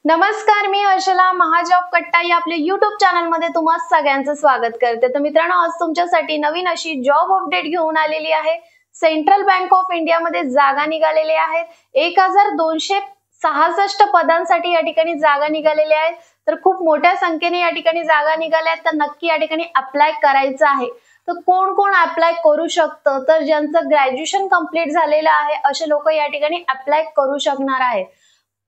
नमस्कार, मी हर्षला महाजॉब कट्टा या आपल्या YouTube चॅनल मध्ये तुम्हा सगळ्यांचं स्वागत करते। तर मित्रांनो, आज तुमच्यासाठी नवीन अशी जॉब अपडेट घेऊन आलेली आहे। सेंट्रल बँक ऑफ इंडिया मध्ये जागा निघालेल्या आहेत। 1266 पदांसाठी या ठिकाणी जागा निघालेल्या आहेत। तर खूप मोठ्या संख्येने या ठिकाणी जागा निघाल्या आहेत। तर नक्की या ठिकाणी अप्लाय करायचं आहे। तर कोण कोण अप्लाय करू शकतं? तर ज्यांचं ग्रॅज्युएशन कंप्लीट झालेलं आहे असे लोक या ठिकाणी अप्लाय करू शकणार आहेत।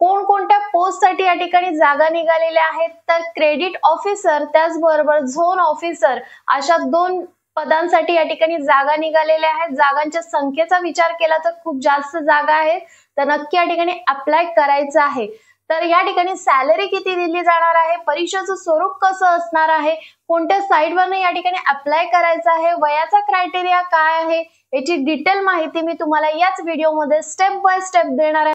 कोणकोणत्या पोस्ट साठी या ठिकाणी जागा निघालेल्या आहेत? तर क्रेडिट ऑफिसर त्याचबरोबर झोन ऑफिसर अशा 2 पदांसाठी या ठिकाणी जागा निघालेल्या आहेत। जागांच्या संख्येचा विचार केला तर खूप जास्त जागा आहेत। तर नक्की या ठिकाणी अप्लाय करायचं आहे। तर या ठिकाणी सॅलरी किती दिली जाणार आहे, परीक्षेचं स्वरूप कसं असणार आहे, कोणत्या साइटवरनं या ठिकाणी अप्लाय करायचं आहे, वयाचा क्रायटेरिया काय आहे, याची डिटेल माहिती मी तुम्हाला याच व्हिडिओमध्ये स्टेप बाय स्टेप देणार आहे।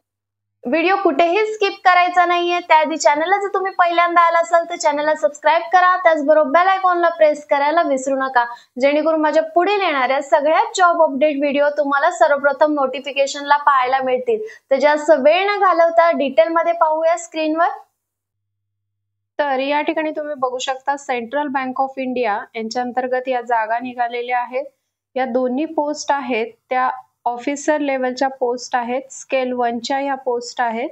व्हिडिओ कुठेही स्किप करायचा नाहीये। त्याआधी चॅनलला जर तुम्ही पहिल्यांदा आला असाल तर चॅनलला सबस्क्राइब करा, त्याचबरोबर बेल आयकॉनला प्रेस करायला विसरू नका, जेणेकरून माझ्या पुढील येणाऱ्या सगळ्या जॉब अपडेट व्हिडिओ तुम्हाला सर्वप्रथम नोटिफिकेशनला पाहायला मिळतील। तर जास्त वेळ न घालवता डिटेल मध्ये पाहूया स्क्रीनवर। तर या ठिकाणी तुम्ही बघू शकता सेंट्रल बँक ऑफ इंडिया यांच्या अंतर्गत या जागा निघालेल्या आहेत। या दोन्ही पोस्ट आहेत त्या ऑफिसर लेवलच्या पोस्ट आहेत, स्केल 1 च्या या पोस्ट आहेत।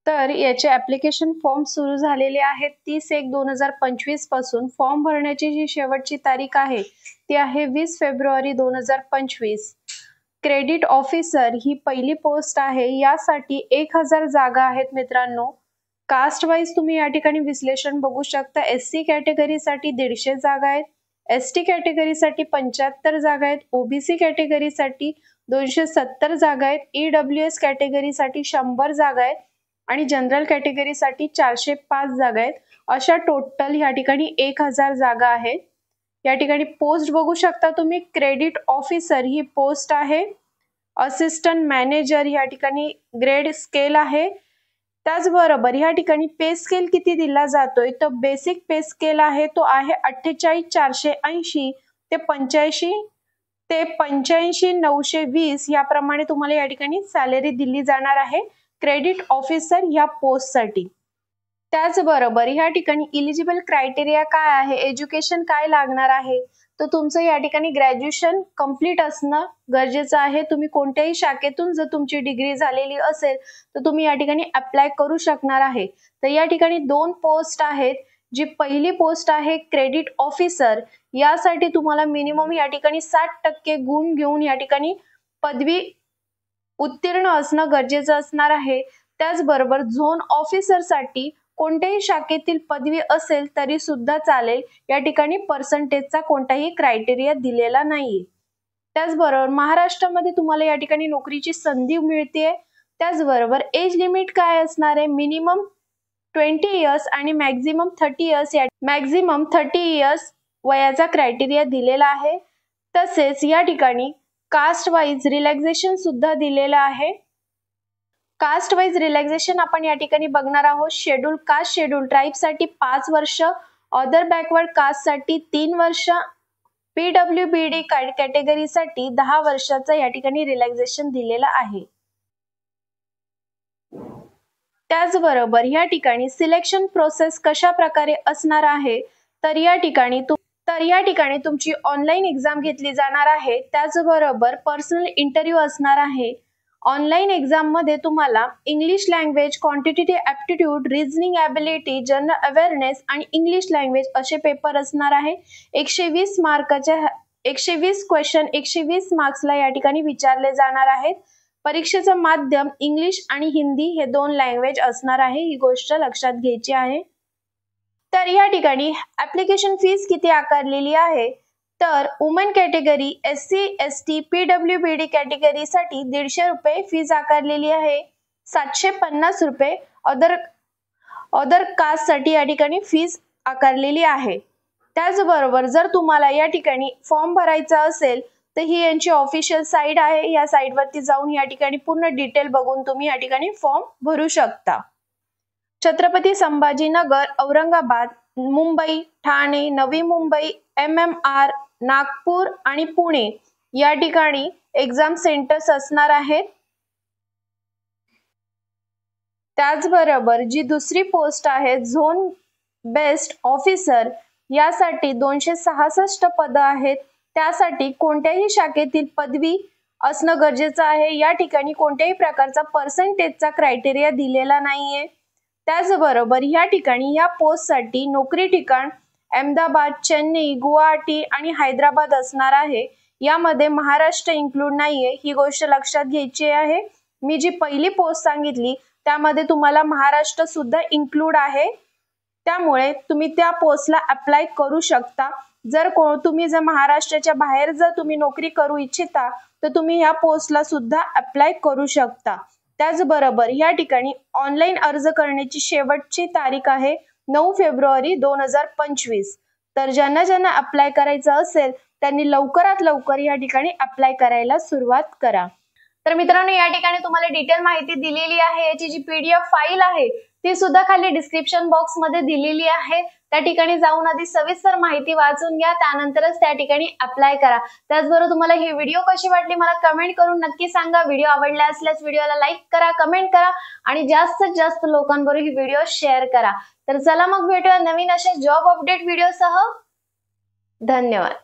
तर याचे ऍप्लिकेशन फॉर्म सुरू झालेले आहेत 30/1/2025 पासून। फॉर्म भरण्याची जी शेवटची तारीख आहे ती आहे 20 फेब्रुवारी 2025। क्रेडिट ऑफिसर ही पहिली पोस्ट आहे। यासाठी 1000 जागा आहेत मित्रांनो। कास्ट वाईज तुम्ही या ठिकाणी विश्लेषण बघू शकता। SC कॅटेगरीसाठी 150 जागा आहेत, ST कॅटेगरीसाठी 75 जागा आहेत, OBC कॅटेगरीसाठी 270 जागा आहेत, EWS कॅटेगरीसाठी 100 जागा आहेत आणि जनरल कॅटेगरीसाठी 405 जागा आहेत। अशा टोटल या ठिकाणी 1000 जागा आहेत। या ठिकाणी पोस्ट बघू शकता तुम्ही, क्रेडिट ऑफिसर ही पोस्ट आहे। असिस्टंट मॅनेजर या ठिकाणी ग्रेड स्केल आहे। त्याचबरोबर या ठिकाणी पे स्केल किती दिला जातोय, तर बेसिक पे स्केल आहे तो आहे 48,480 ते 85,920 याप्रमाणे तुम्हाला या ठिकाणी सॅलरी दिली जाणार आहे क्रेडिट ऑफिसर या पोस्ट साठी। त्याचबरोबर या ठिकाणी इलिजिबल क्रायटेरिया काय आहे, एज्युकेशन काय लागणार आहे, तर तुमचं या ठिकाणी ग्रॅज्युएशन कंप्लीट असणं गरजेचं आहे। तुम्ही कोणत्याही शाखेतून जर तुमची डिग्री झालेली असेल तर तुम्ही या ठिकाणी अप्लाय करू शकणार आहे। तर या ठिकाणी 2 पोस्ट आहेत। जी पहिली पोस्ट आहे क्रेडिट ऑफिसर, यासाठी तुम्हाला मिनिमम या ठिकाणी 60% गुण घेऊन या ठिकाणी पदवी उत्तीर्ण असणं गरजेचं असणार आहे। त्याचबरोबर झोन ऑफिसर साठी कोणत्याही शाखेतील पदवी असेल तरी सुद्धा चालेल। या ठिकाणी पर्सेंटेजचा कोणताही क्रायटेरिया दिलेला नाहीये। त्याचबरोबर महाराष्ट्रामध्ये तुम्हाला या ठिकाणी नोकरीची संधी मिळते। त्याचबरोबर एज लिमिट काय असणार आहे, मिनिमम 20 इयर्स आणि मॅक्झिमम 30 इयर्स वयाचा क्रायटेरिया दिलेला आहे। तसेच या ठिकाणी कास्ट वाईज रिलॅक्सेशन सुद्धा दिलेलं आहे। कास्ट वाईज रिलॅक्सेशन आपण या ठिकाणी बघणार आहोत। शेड्यूल कास्ट शेड्यूल ट्राइब साठी 5 वर्ष, अदर बॅकवर्ड कास्ट साठी 3 वर्ष, PWBD कॅटेगरी साठी 10 वर्षाचा या ठिकाणी रिलॅक्सेशन दिलेला आहे। त्याचबरोबर या ठिकाणी सिलेक्शन प्रोसेस कशा प्रकारे असणार आहे, तर या ठिकाणी तुमची ऑनलाईन एक्झाम घेतली जाणार आहे। त्याचबरोबर पर्सनल इंटरव्ह्यू असणार आहे। ऑनलाईन एक्झाम मध्ये तुम्हाला English language, quantitative aptitude, reasoning ability, general awareness आणि इंग्लिश लँग्वेज असे पेपर असणार आहे। 120 क्वेश्चन 120 मार्क्सला या ठिकाणी विचारले जाणार आहेत। परीक्षेचं माध्यम इंग्लिश आणि हिंदी हे 2 लँग्वेज असणार आहे, ही गोष्ट लक्षात घ्यायची आहे। तर या ठिकाणी ऍप्लिकेशन फीस किती आकारलेली आहे, तर woman category, SC ST PWBD category साठी 150 रुपये फीस आकारलेली आहे। 750 रुपये अदर कास्ट साठी या ठिकाणी फीस आकारलेली आहे। त्याचबरोबर जर तुम्हाला या ठिकाणी फॉर्म भरायचा असेल तर ही यांची ऑफिशियल साइट आहे। या साइट वरती जाऊन या ठिकाणी पूर्ण डिटेल बघून तुम्ही या ठिकाणी फॉर्म भरू शकता। छत्रपती संभाजीनगर, औरंगाबाद, मुंबई, ठाणे, नवी मुंबई, MMR, नागपूर आणि पुणे या ठिकाणी एक्झाम सेंटर्स असणार आहेत। त्याचबरोबर जी दुसरी पोस्ट आहे झोन बेस्ड ऑफिसर, यासाठी 266 पदं आहेत. त्यासाठी कोणत्याही शाखेतील पदवी असणं गरजेचं आहे. या ठिकाणी कोणत्याही प्रकारचा पर्सेंटेजचा क्रायटेरिया दिलेला नाहीये. त्याचबरोबर या ठिकाणी या पोस्टसाठी नोकरी ठिकाण अहमदाबाद, चेन्नई, गुवाहाटी आणि हैदराबाद असणार आहे. यामध्ये महाराष्ट्र इन्क्लूड नाहीये, ही गोष्ट लक्षात घ्यायची आहे. मी जी पहिली पोस्ट सांगितली त्यामध्ये तुम्हाला महाराष्ट्र सुद्धा इन्क्लूड आहे, त्यामुळे तुम्ही त्या पोस्टला अप्लाय करू शकता. तुम्ही जर महाराष्ट्राच्या बाहेर जर तुम्ही नोकरी करू इच्छिता तर तुम्ही या पोस्टला सुद्धा अप्लाय करू शकता. त्याचबरोबर या ठिकाणी ऑनलाईन अर्ज करण्याची शेवटची तारीख आहे 9 फेब्रुवारी 2025. तर ज्यांना अप्लाय करायचं असेल त्यांनी लवकरात लवकर या ठिकाणी अप्लाय करायला सुरुवात करा. तर मित्रांनो, या ठिकाणी तुम्हाला डिटेल माहिती दिलेली आहे. याची जी PDF फाईल आहे ती सुद्धा खाली डिस्क्रिप्शन बॉक्स मध्ये दिलेली आहे. त्या ठिकाणी जाऊन आधी सविस्तर माहिती वाचून घ्या, त्यानंतरच त्या ठिकाणी अप्लाय करा. त्याचबरोबर तुम्हाला ही व्हिडिओ कशी वाटली मला कमेंट करून नक्की सांगा. व्हिडिओ आवडला असल्यास व्हिडिओला लाईक करा, कमेंट करा आणि जास्तीत जास्त लोकांबरोबर ही व्हिडिओ शेअर करा. तर चला मग भेटूया नवीन अशा जॉब अपडेट व्हिडिओसह. धन्यवाद.